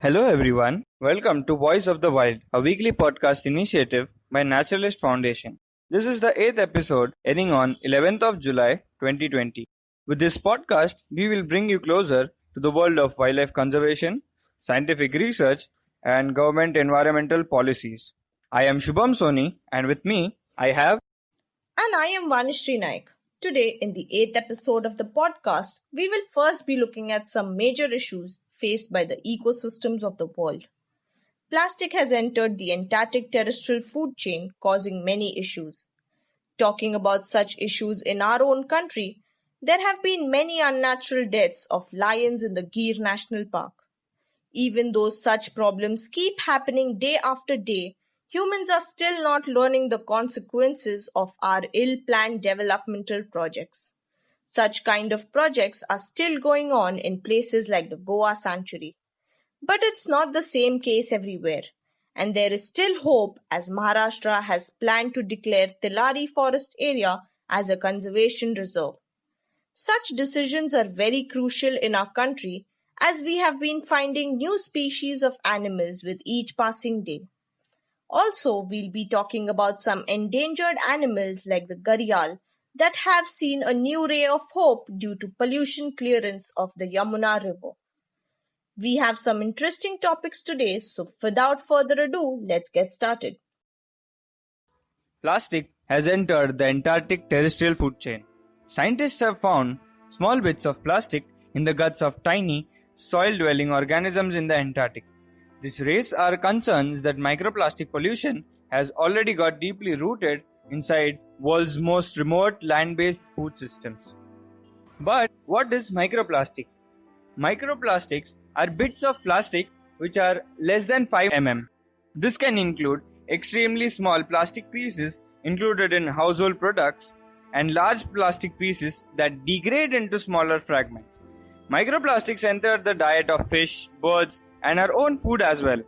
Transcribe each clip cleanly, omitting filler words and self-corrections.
Hello everyone, welcome to Voice of the Wild, a weekly podcast initiative by Naturalist Foundation. This is the 8th episode airing on 11th of July 2020. With this podcast, we will bring you closer to the world of wildlife conservation, scientific research and government environmental policies. I am Shubham Soni and with me I have... And I am Vanishree Naik. Today, in the 8th episode of the podcast, we will first be looking at some major issues faced by the ecosystems of the world. Plastic has entered the Antarctic terrestrial food chain, causing many issues. Talking about such issues in our own country, there have been many unnatural deaths of lions in the Gir National Park. Even though such problems keep happening day after day, humans are still not learning the consequences of our ill-planned developmental projects. Such kind of projects are still going on in places like the Goa Sanctuary. But it's not the same case everywhere. And there is still hope as Maharashtra has planned to declare Tillari forest area as a conservation reserve. Such decisions are very crucial in our country as we have been finding new species of animals with each passing day. Also, we'll be talking about some endangered animals like the Gharial that have seen a new ray of hope due to pollution clearance of the Yamuna river. We have some interesting topics today, so without further ado, let's get started. Plastic has entered the Antarctic terrestrial food chain. Scientists have found small bits of plastic in the guts of tiny, soil-dwelling organisms in the Antarctic. This raises our concerns that microplastic pollution has already got deeply rooted inside world's most remote land-based food systems. But what is microplastic? Microplastics are bits of plastic which are less than 5 mm. This can include extremely small plastic pieces included in household products and large plastic pieces that degrade into smaller fragments. Microplastics enter the diet of fish, birds, and our own food as well.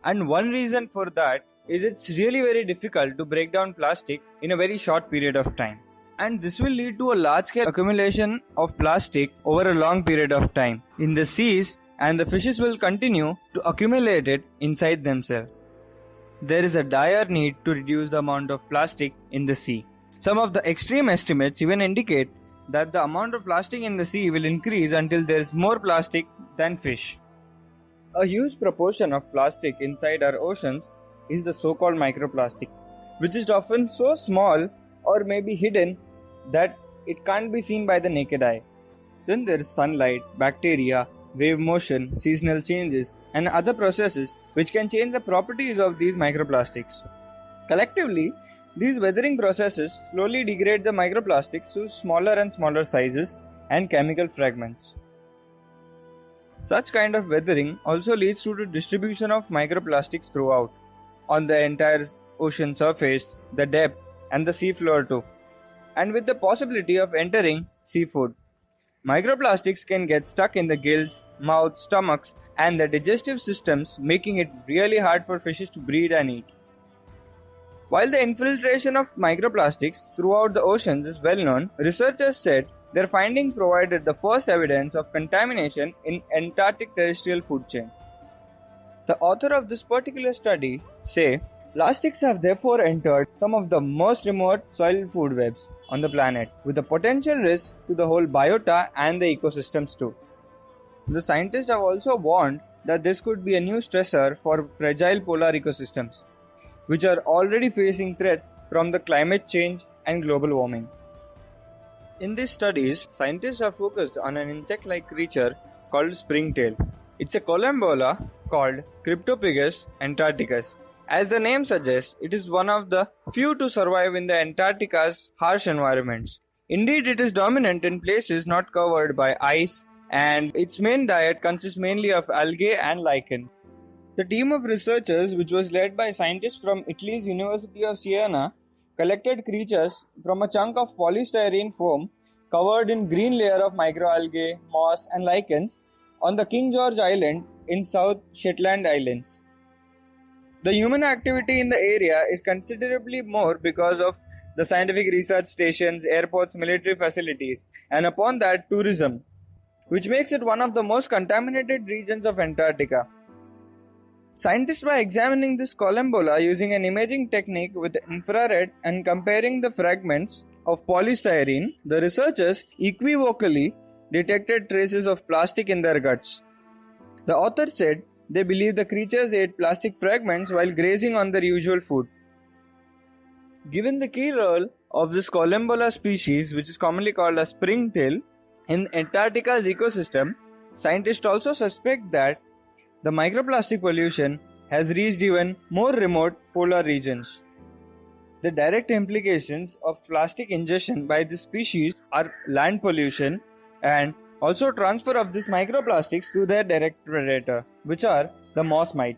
And one reason for that is it's really very difficult to break down plastic in a very short period of time. And this will lead to a large-scale accumulation of plastic over a long period of time in the seas, and the fishes will continue to accumulate it inside themselves. There is a dire need to reduce the amount of plastic in the sea. Some of the extreme estimates even indicate that the amount of plastic in the sea will increase until there is more plastic than fish. A huge proportion of plastic inside our oceans is the so-called microplastic, which is often so small or maybe hidden that it can't be seen by the naked eye. Then there is sunlight, bacteria, wave motion, seasonal changes, and other processes which can change the properties of these microplastics. Collectively, these weathering processes slowly degrade the microplastics to smaller and smaller sizes and chemical fragments. Such kind of weathering also leads to the distribution of microplastics throughout, on the entire ocean surface, the depth, and the seafloor too, and with the possibility of entering seafood. Microplastics can get stuck in the gills, mouth, stomachs, and the digestive systems, making it really hard for fishes to breathe and eat. While the infiltration of microplastics throughout the oceans is well known, researchers said their finding provided the first evidence of contamination in Antarctic terrestrial food chain. The author of this particular study say, plastics have therefore entered some of the most remote soil food webs on the planet, with a potential risk to the whole biota and the ecosystems too. The scientists have also warned that this could be a new stressor for fragile polar ecosystems, which are already facing threats from the climate change and global warming. In these studies, scientists have focused on an insect-like creature called springtail. It's a collembola called Cryptopigus antarcticus. As the name suggests, it is one of the few to survive in the Antarctica's harsh environments. Indeed, it is dominant in places not covered by ice, and its main diet consists mainly of algae and lichen. The team of researchers, which was led by scientists from Italy's University of Siena, collected creatures from a chunk of polystyrene foam covered in green layer of microalgae, moss, and lichens on the King George Island in South Shetland Islands. The human activity in the area is considerably more because of the scientific research stations, airports, military facilities, and upon that, tourism, which makes it one of the most contaminated regions of Antarctica. Scientists, by examining this collembola using an imaging technique with infrared and comparing the fragments of polystyrene, the researchers equivocally detected traces of plastic in their guts. The author said they believe the creatures ate plastic fragments while grazing on their usual food. Given the key role of this collembola species, which is commonly called a springtail, in Antarctica's ecosystem, scientists also suspect that the microplastic pollution has reached even more remote polar regions. The direct implications of plastic ingestion by this species are land pollution and also transfer of these microplastics to their direct predator, which are the moss mite.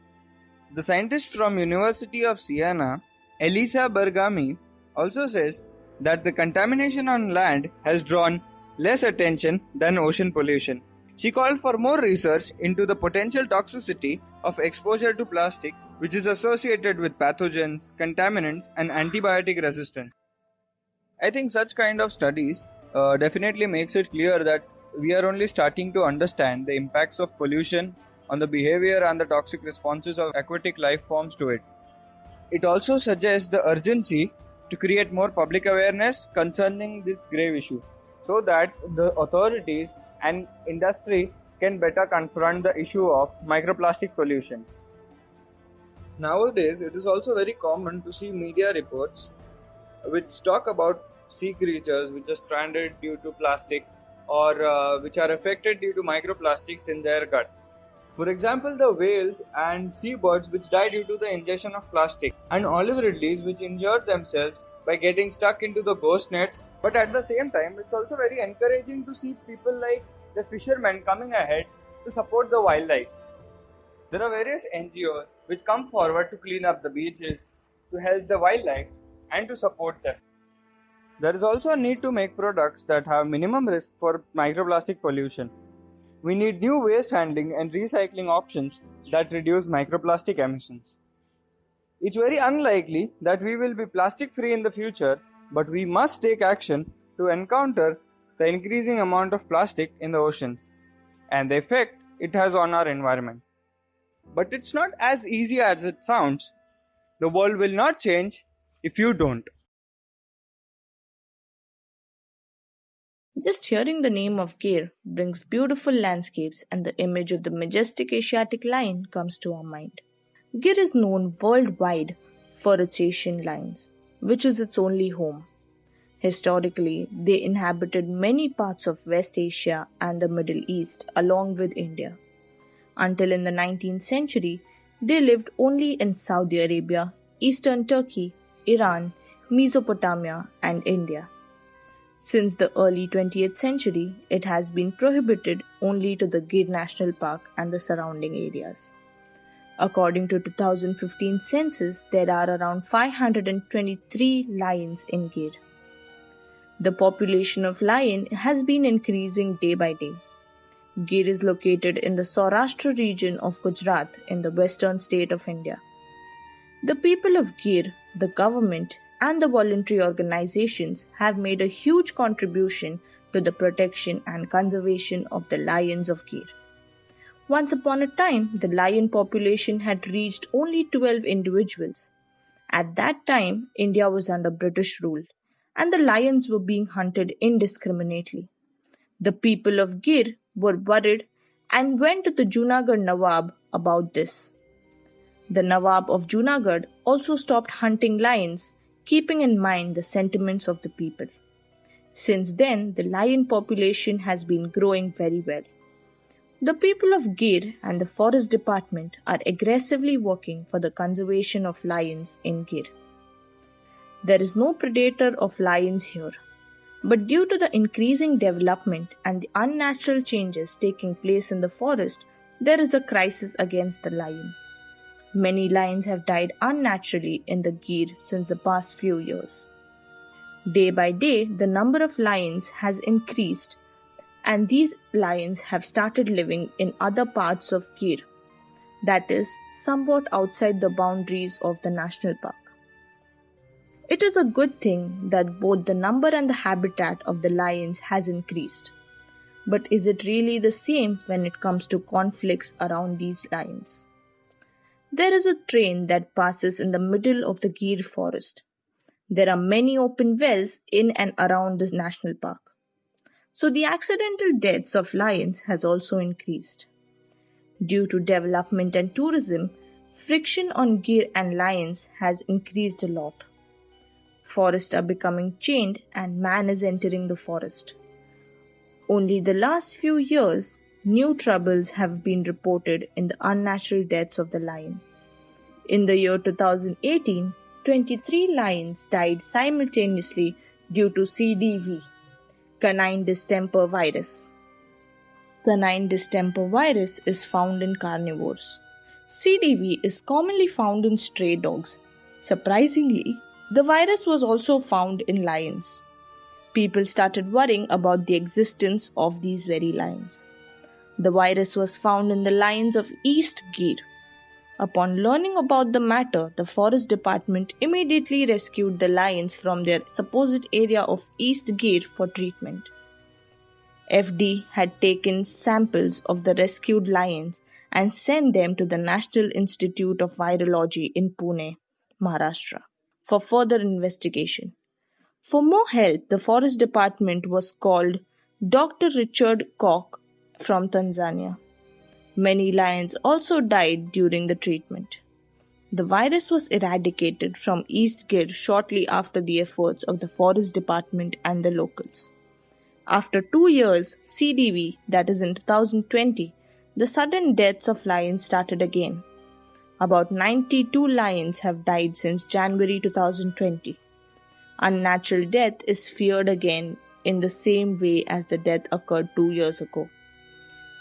The scientist from University of Siena, Elisa Bergami, also says that the contamination on land has drawn less attention than ocean pollution. She called for more research into the potential toxicity of exposure to plastic, which is associated with pathogens, contaminants, and antibiotic resistance. I think such kind of studies definitely makes it clear that we are only starting to understand the impacts of pollution on the behavior and the toxic responses of aquatic life forms to it. It also suggests the urgency to create more public awareness concerning this grave issue, so that the authorities and industry can better confront the issue of microplastic pollution. Nowadays, it is also very common to see media reports which talk about sea creatures which are stranded due to plastic or which are affected due to microplastics in their gut. For example, the whales and seabirds which die due to the ingestion of plastic, and olive ridleys which injured themselves by getting stuck into the ghost nets. But at the same time, it's also very encouraging to see people like the fishermen coming ahead to support the wildlife. There are various NGOs which come forward to clean up the beaches, to help the wildlife, and to support them. There is also a need to make products that have minimum risk for microplastic pollution. We need new waste handling and recycling options that reduce microplastic emissions. It's very unlikely that we will be plastic free in the future, but we must take action to encounter the increasing amount of plastic in the oceans and the effect it has on our environment. But it's not as easy as it sounds. The world will not change if you don't. Just hearing the name of Gir brings beautiful landscapes, and the image of the majestic Asiatic lion comes to our mind. Gir is known worldwide for its Asian lions, which is its only home. Historically, they inhabited many parts of West Asia and the Middle East along with India. Until in the 19th century, they lived only in Saudi Arabia, Eastern Turkey, Iran, Mesopotamia, and India. Since the early 20th century, it has been prohibited only to the Gir National Park and the surrounding areas. According to 2015 census, there are around 523 lions in Gir. The population of lion has been increasing day by day. Gir is located in the Saurashtra region of Gujarat in the western state of India. The people of Gir, the government, and the voluntary organizations have made a huge contribution to the protection and conservation of the lions of Gir. Once upon a time, the lion population had reached only 12 individuals. At that time, India was under British rule, and the lions were being hunted indiscriminately. The people of Gir were worried and went to the Junagadh Nawab about this. The Nawab of Junagadh also stopped hunting lions, keeping in mind the sentiments of the people. Since then, the lion population has been growing very well. The people of Gir and the Forest Department are aggressively working for the conservation of lions in Gir. There is no predator of lions here, but due to the increasing development and the unnatural changes taking place in the forest, there is a crisis against the lion. Many lions have died unnaturally in the Gir since the past few years. Day by day, the number of lions has increased, and these lions have started living in other parts of Gir, that is, somewhat outside the boundaries of the national park. It is a good thing that both the number and the habitat of the lions has increased. But is it really the same when it comes to conflicts around these lions? There is a train that passes in the middle of the Gir forest. There are many open wells in and around the national park. So the accidental deaths of lions has also increased. Due to development and tourism, friction on Gir and lions has increased a lot. Forests are becoming chained and man is entering the forest. Only the last few years, new troubles have been reported in the unnatural deaths of the lion. In the year 2018, 23 lions died simultaneously due to CDV, canine distemper virus. Canine distemper virus is found in carnivores. CDV is commonly found in stray dogs. Surprisingly, the virus was also found in lions. People started worrying about the existence of these very lions. The virus was found in the lions of East Gir. Upon learning about the matter, the forest department immediately rescued the lions from their supposed area of East Gir for treatment. FD had taken samples of the rescued lions and sent them to the National Institute of Virology in Pune, Maharashtra, for further investigation. For more help, the forest department was called Dr. Richard Koch from Tanzania. Many lions also died during the treatment. The virus was eradicated from East Gir shortly after the efforts of the forest department and the locals. After 2 years, CDV, that is in 2020, the sudden deaths of lions started again. About 92 lions have died since January 2020. Unnatural death is feared again in the same way as the death occurred 2 years ago.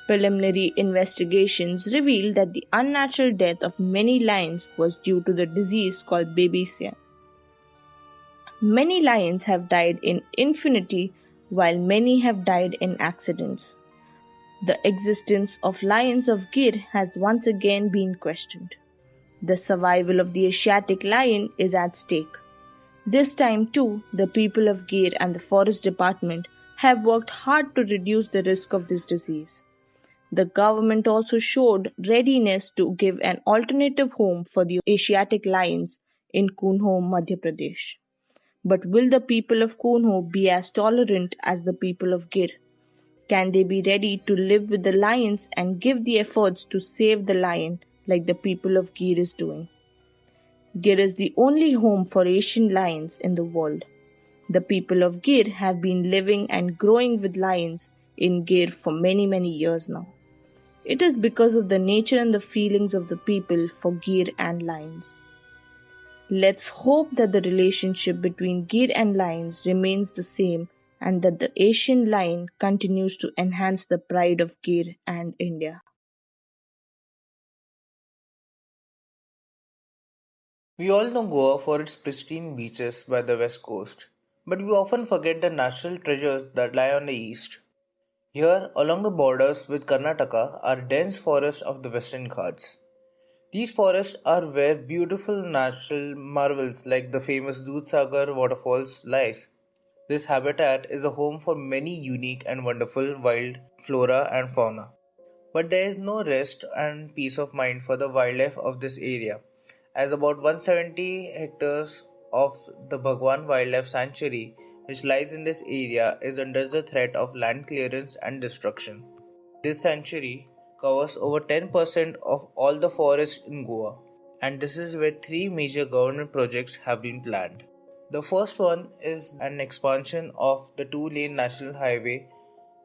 Preliminary investigations revealed that the unnatural death of many lions was due to the disease called babesia. Many lions have died in infinity while many have died in accidents. The existence of lions of Gir has once again been questioned. The survival of the Asiatic lion is at stake. This time too, the people of Gir and the forest department have worked hard to reduce the risk of this disease. The government also showed readiness to give an alternative home for the Asiatic lions in Kunho, Madhya Pradesh. But will the people of Kunho be as tolerant as the people of Gir? Can they be ready to live with the lions and give the efforts to save the lion like the people of Gir is doing? Gir is the only home for Asian lions in the world. The people of Gir have been living and growing with lions in Gir for many years now. It is because of the nature and the feelings of the people for Gir and lions. Let's hope that the relationship between Gir and lions remains the same and that the Asian lion continues to enhance the pride of Gir and India. We all know Goa for its pristine beaches by the west coast, but we often forget the natural treasures that lie on the east. Here, along the borders with Karnataka, are dense forests of the Western Ghats. These forests are where beautiful natural marvels like the famous Dudhsagar waterfalls lies. This habitat is a home for many unique and wonderful wild flora and fauna. But there is no rest and peace of mind for the wildlife of this area, as about 170 hectares of the Bhagwan Wildlife Sanctuary, which lies in this area, is under the threat of land clearance and destruction. This sanctuary covers over 10% of all the forests in Goa, and this is where three major government projects have been planned. The first one is an expansion of the two-lane national highway.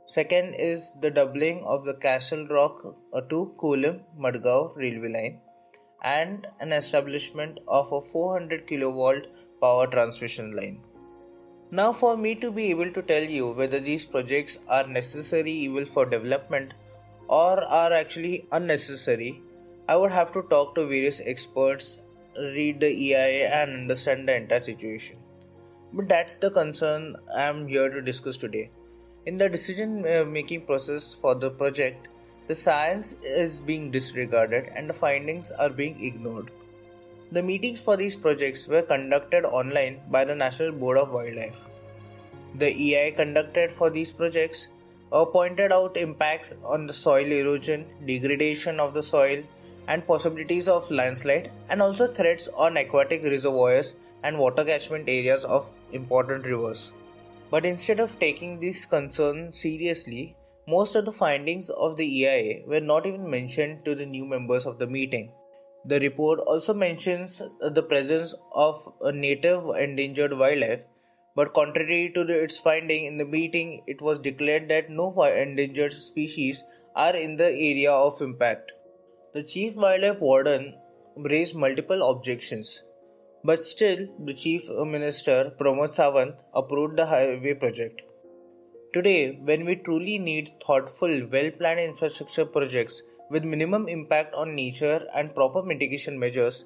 Second is the doubling of the Castle Rock to Kolim Madgaon railway line and an establishment of a 400 kilovolt power transmission line. Now, for me to be able to tell you whether these projects are necessary evil for development or are actually unnecessary, I would have to talk to various experts, read the EIA, and understand the entire situation. But that's the concern I am here to discuss today. In the decision making process for the project, the science is being disregarded and the findings are being ignored. The meetings for these projects were conducted online by the National Board of Wildlife. The EI conducted for these projects pointed out impacts on the soil erosion, degradation of the soil, and possibilities of landslide, and also threats on aquatic reservoirs and water catchment areas of important rivers. But instead of taking these concerns seriously, most of the findings of the EIA were not even mentioned to the new members of the meeting. The report also mentions the presence of a native endangered wildlife, but contrary to its finding in the meeting, it was declared that no endangered species are in the area of impact. The chief wildlife warden raised multiple objections, but still the chief minister Pramod Sawant approved the highway project. Today, when we truly need thoughtful, well-planned infrastructure projects with minimum impact on nature and proper mitigation measures,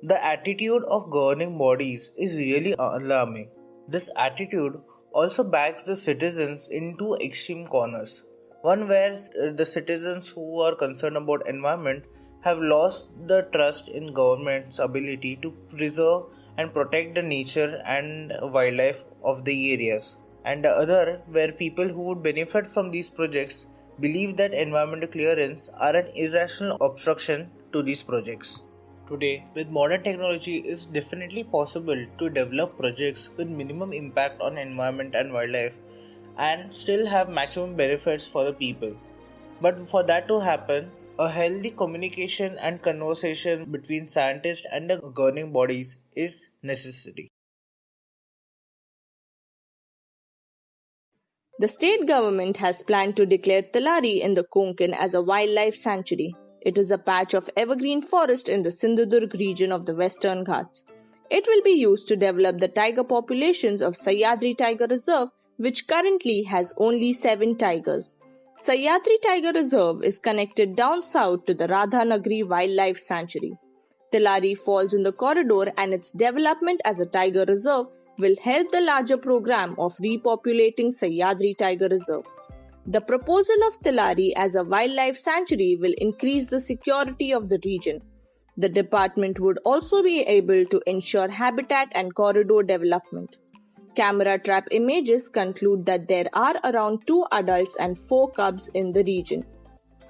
the attitude of governing bodies is really alarming. This attitude also backs the citizens into extreme corners. One where the citizens who are concerned about environment have lost the trust in government's ability to preserve and protect the nature and wildlife of the areas, and the other where people who would benefit from these projects believe that environmental clearance are an irrational obstruction to these projects. Today, with modern technology, it is definitely possible to develop projects with minimum impact on environment and wildlife and still have maximum benefits for the people. But for that to happen, a healthy communication and conversation between scientists and the governing bodies is necessary. The state government has planned to declare Tillari in the Konkan as a wildlife sanctuary. It is a patch of evergreen forest in the Sindhudurg region of the Western Ghats. It will be used to develop the tiger populations of Sahyadri Tiger Reserve, which currently has only 7 tigers. Sahyadri Tiger Reserve is connected down south to the Radhanagari Wildlife Sanctuary. Tillari falls in the corridor, and its development as a tiger reserve will help the larger program of repopulating Sahyadri Tiger Reserve. The proposal of Tillari as a wildlife sanctuary will increase the security of the region. The department would also be able to ensure habitat and corridor development. Camera trap images conclude that there are around 2 adults and 4 cubs in the region.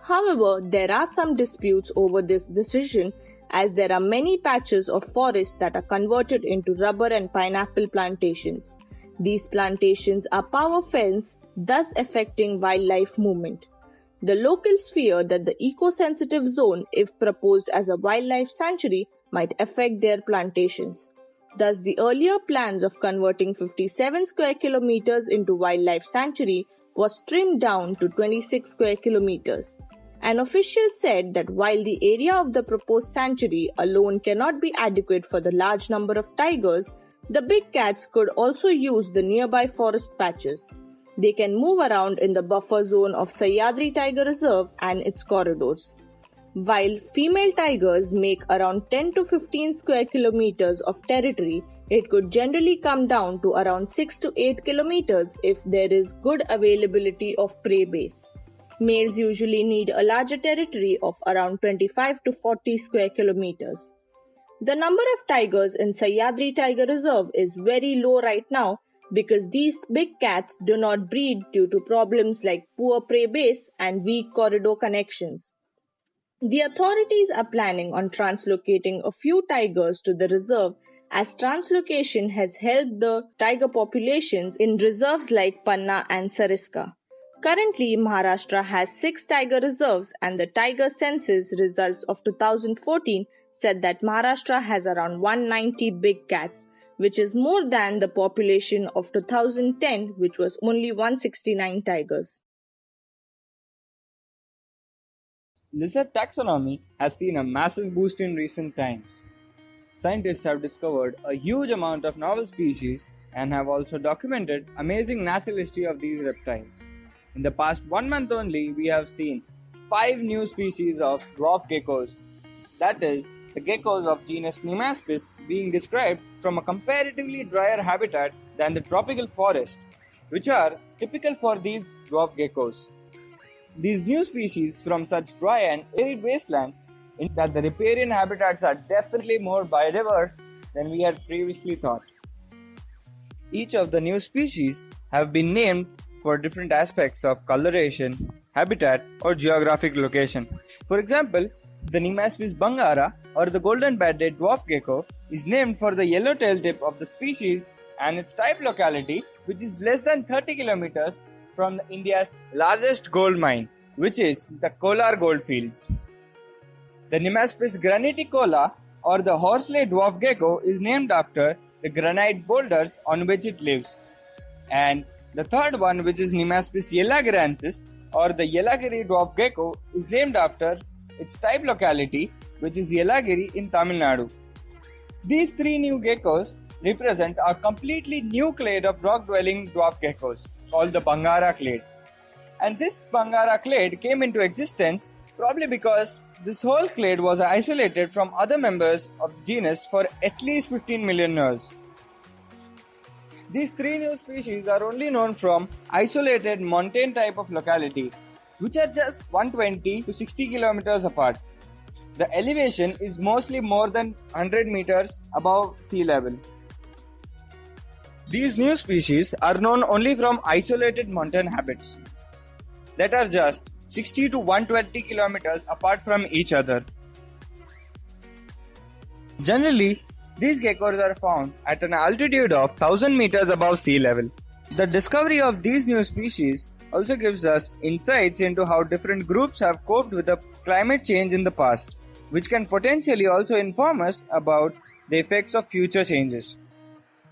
However, there are some disputes over this decision, as there are many patches of forest that are converted into rubber and pineapple plantations. These plantations are power fenced, thus affecting wildlife movement. The locals fear that the eco-sensitive zone, if proposed as a wildlife sanctuary, might affect their plantations. Thus, the earlier plans of converting 57 square kilometers into wildlife sanctuary was trimmed down to 26 square kilometers. An official said that while the area of the proposed sanctuary alone cannot be adequate for the large number of tigers, the big cats could also use the nearby forest patches. They can move around in the buffer zone of Sahyadri Tiger Reserve and its corridors. While female tigers make around 10 to 15 square kilometers of territory, it could generally come down to around 6 to 8 kilometers if there is good availability of prey base. Males usually need a larger territory of around 25 to 40 square kilometers. The number of tigers in Sahyadri Tiger Reserve is very low right now because these big cats do not breed due to problems like poor prey base and weak corridor connections. The authorities are planning on translocating a few tigers to the reserve, as translocation has helped the tiger populations in reserves like Panna and Sariska. Currently, Maharashtra has 6 tiger reserves, and the tiger census results of 2014 said that Maharashtra has around 190 big cats, which is more than the population of 2010, which was only 169 tigers. Lizard taxonomy has seen a massive boost in recent times. Scientists have discovered a huge amount of novel species and have also documented amazing natural history of these reptiles. In the past 1 month only, we have seen 5 new species of dwarf geckos, that is, the geckos of genus Nemaspis, being described from a comparatively drier habitat than the tropical forest, which are typical for these dwarf geckos. These new species from such dry and arid wastelands indicate that the riparian habitats are definitely more biodiverse than we had previously thought. Each of the new species have been named for different aspects of coloration, habitat, or geographic location. For example, The Nemaspis bangara, or the golden-banded dwarf gecko, is named for the yellow tail tip of the species and its type locality, which is less than 30 kilometers from India's largest gold mine, which is the Kolar goldfields. The Nemaspis graniticola, or the horseley dwarf gecko, is named after the granite boulders on which it lives. And the third one, which is Nemaspis yellagariensis, or the Yellagiri dwarf gecko, is named after its type locality, which is Yellagiri in Tamil Nadu. These three new geckos represent a completely new clade of rock-dwelling dwarf geckos called the Bangara clade. And this Bangara clade came into existence probably because this whole clade was isolated from other members of the genus for at least 15 million years. These three new species are only known from isolated montane type of localities, which are just 120 to 60 kilometers apart. The elevation is mostly more than 100 meters above sea level. These new species are known only from isolated mountain habits that are just 60 to 120 kilometers apart from each other. Generally, these geckos are found at an altitude of 1000 meters above sea level. The discovery of these new species also gives us insights into how different groups have coped with the climate change in the past, which can potentially also inform us about the effects of future changes.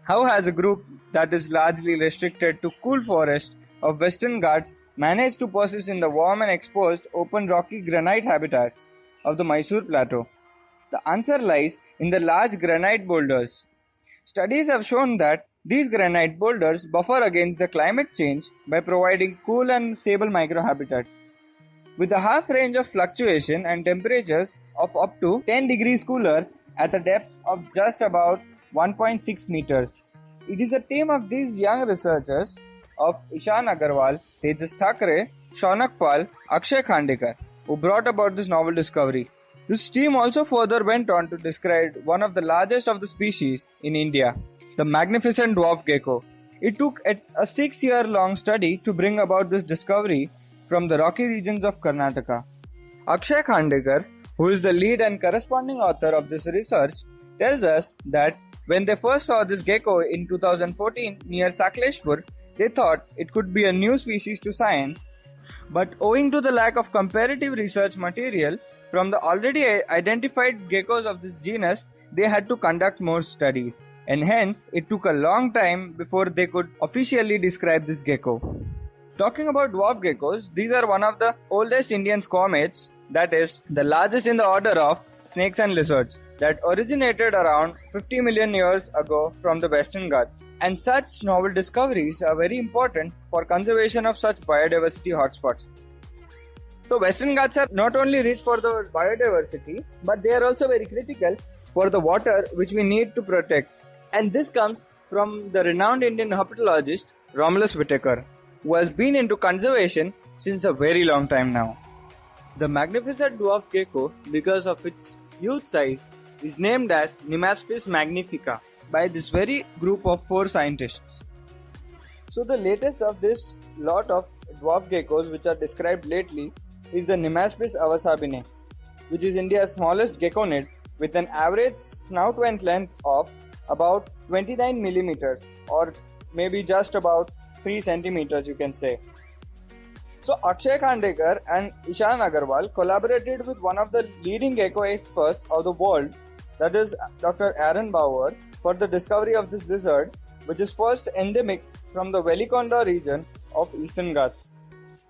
How has a group that is largely restricted to cool forest of Western Ghats managed to persist in the warm and exposed open rocky granite habitats of the Mysore Plateau? The answer lies in the large granite boulders. Studies have shown that these granite boulders buffer against the climate change by providing cool and stable microhabitat. With a half range of fluctuation and temperatures of up to 10 degrees cooler at a depth of just about 1.6 meters. It is a team of these young researchers of Ishan Agarwal, Tejas Thakre, Shaunak Pal, Akshay Khandekar who brought about this novel discovery. This team also further went on to describe one of the largest of the species in India, the magnificent dwarf gecko. It took a 6-year-long study to bring about this discovery from the rocky regions of Karnataka. Akshay Khandekar, who is the lead and corresponding author of this research, tells us that when they first saw this gecko in 2014 near Sakleshpur, they thought it could be a new species to science, but owing to the lack of comparative research material from the already identified geckos of this genus, they had to conduct more studies, and hence it took a long time before they could officially describe this gecko. Talking about dwarf geckos, these are one of the oldest Indian squamates, that is, the largest in the order of snakes and lizards, that originated around 50 million years ago from the Western Ghats. And such novel discoveries are very important for conservation of such biodiversity hotspots. So Western Ghats are not only rich for the biodiversity, but they are also very critical for the water which we need to protect. And this comes from the renowned Indian herpetologist Romulus Whittaker, who has been into conservation since a very long time now. The magnificent dwarf gecko, because of its huge size, is named as Nemaspis magnifica by this very group of 4 scientists. So the latest of this lot of dwarf geckos which are described lately is the Nemaspis avasabine, which is India's smallest geckonid with an average snout length of about 29 millimeters, or maybe just about 3 centimeters you can say. So Akshay Khandekar and Ishan Agarwal collaborated with one of the leading gecko experts of the world, that is Dr. Aaron Bauer, for the discovery of this lizard, which is first endemic from the Velikonda region of Eastern Ghats.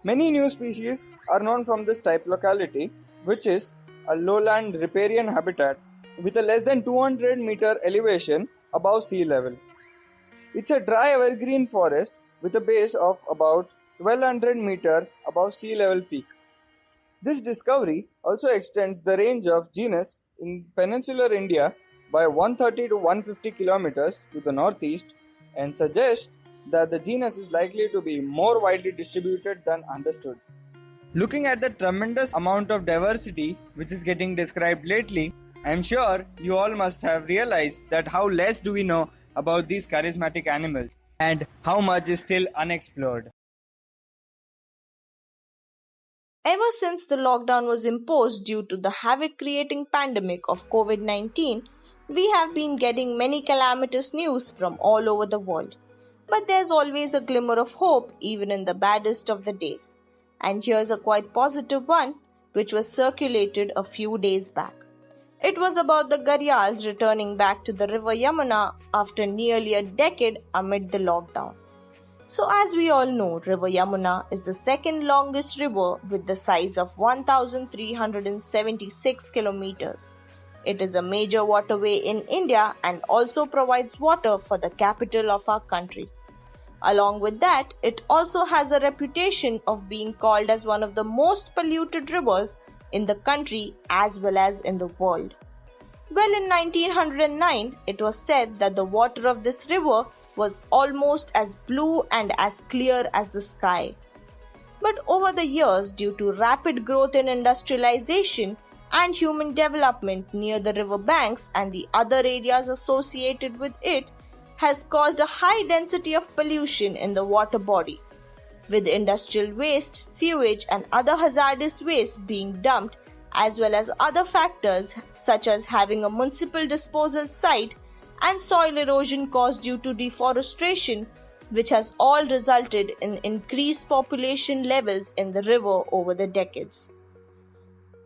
Many new species are known from this type locality, which is a lowland riparian habitat with a less than 200 meter elevation above sea level. It's a dry evergreen forest with a base of about 1200 meter above sea level peak. This discovery also extends the range of genus in peninsular India by 130 to 150 kilometers to the northeast and suggests that the genus is likely to be more widely distributed than understood. Looking at the tremendous amount of diversity which is getting described lately, I am sure you all must have realized that how less do we know about these charismatic animals and how much is still unexplored. Ever since the lockdown was imposed due to the havoc-creating pandemic of COVID-19, we have been getting many calamitous news from all over the world. But there's always a glimmer of hope even in the baddest of the days. And here's a quite positive one which was circulated a few days back. It was about the Gharials returning back to the river Yamuna after nearly a decade amid the lockdown. So as we all know, River Yamuna is the second longest river with the size of 1,376 kilometers. It is a major waterway in India and also provides water for the capital of our country. Along with that, it also has a reputation of being called as one of the most polluted rivers in the country as well as in the world. Well, in 1909, it was said that the water of this river was almost as blue and as clear as the sky. But over the years, due to rapid growth in industrialization and human development near the river banks and the other areas associated with it, has caused a high density of pollution in the water body, with industrial waste, sewage and other hazardous waste being dumped, as well as other factors such as having a municipal disposal site and soil erosion caused due to deforestation, which has all resulted in increased population levels in the river over the decades.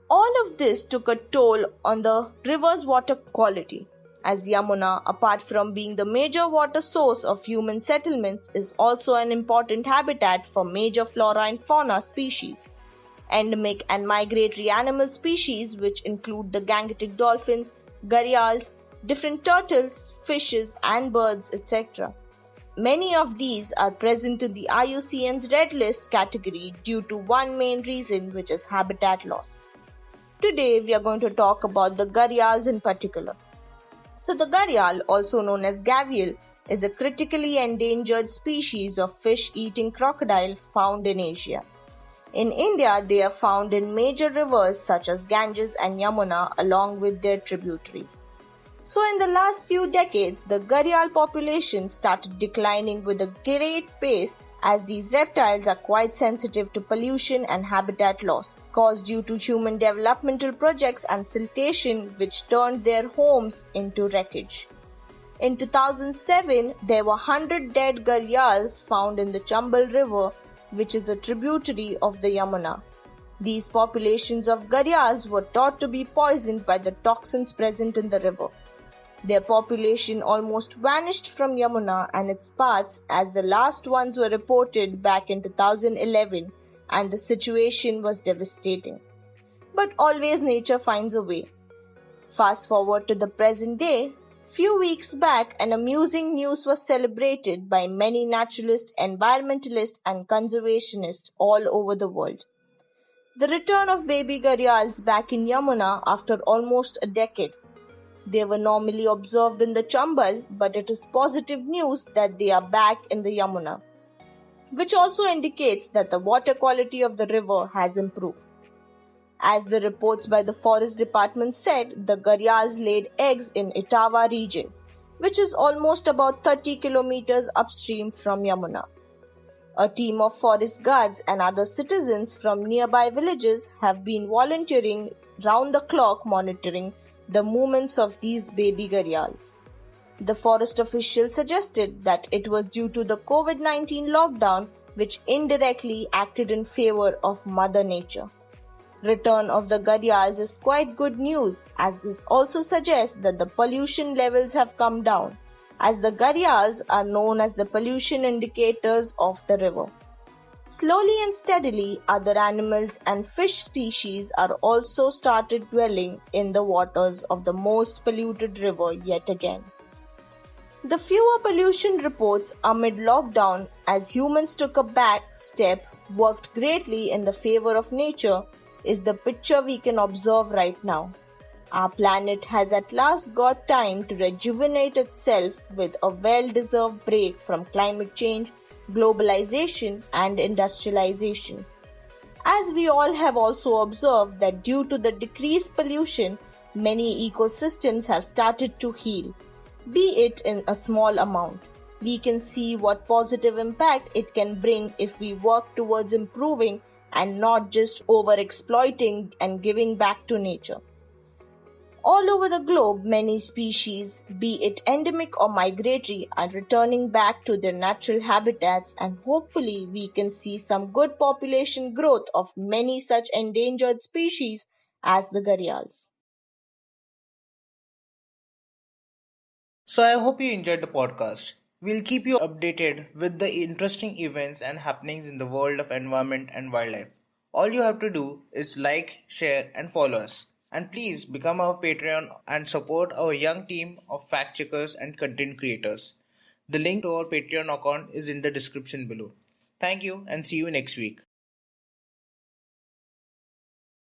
All of this took a toll on the river's water quality, as Yamuna, apart from being the major water source of human settlements, is also an important habitat for major flora and fauna species. Endemic and migratory animal species which include the gangetic dolphins, gharials, different turtles, fishes and birds, etc. Many of these are present in the IUCN's Red List category due to one main reason, which is habitat loss. Today we are going to talk about the gharials in particular. So the gharial, also known as gavial, is a critically endangered species of fish-eating crocodile found in Asia. In India, they are found in major rivers such as Ganges and Yamuna along with their tributaries. So in the last few decades, the gharial population started declining with a great pace as these reptiles are quite sensitive to pollution and habitat loss caused due to human developmental projects and siltation which turned their homes into wreckage. In 2007, there were 100 dead gharials found in the Chambal River, which is a tributary of the Yamuna. These populations of gharials were thought to be poisoned by the toxins present in the river. Their population almost vanished from Yamuna and its parts as the last ones were reported back in 2011 and the situation was devastating. But always nature finds a way. Fast forward to the present day, few weeks back an amusing news was celebrated by many naturalists, environmentalists and conservationists all over the world. The return of baby gharials back in Yamuna after almost a decade. They were normally observed in the Chambal, but it is positive news that they are back in the Yamuna, which also indicates that the water quality of the river has improved. As the reports by the Forest Department said, the gharials laid eggs in Etawah region, which is almost about 30 kilometers upstream from Yamuna. A team of forest guards and other citizens from nearby villages have been volunteering round the clock monitoring the movements of these baby gharials. The forest officials suggested that it was due to the COVID-19 lockdown which indirectly acted in favor of Mother Nature. Return of the gharials is quite good news as this also suggests that the pollution levels have come down, as the gharials are known as the pollution indicators of the river. Slowly and steadily, other animals and fish species are also started dwelling in the waters of the most polluted river yet again. The fewer pollution reports amid lockdown as humans took a back step worked greatly in the favor of nature is the picture we can observe right now. Our planet has at last got time to rejuvenate itself with a well-deserved break from climate change, globalization and industrialization. As we all have also observed that due to the decreased pollution, many ecosystems have started to heal, be it in a small amount. We can see what positive impact it can bring if we work towards improving and not just over exploiting and giving back to nature. All over the globe, many species, be it endemic or migratory, are returning back to their natural habitats, and hopefully, we can see some good population growth of many such endangered species as the gharials. So I hope you enjoyed the podcast. We'll keep you updated with the interesting events and happenings in the world of environment and wildlife. All you have to do is like, share, and follow us. And please become our Patreon and support our young team of fact checkers and content creators. The link to our Patreon account is in the description below. Thank you and see you next week.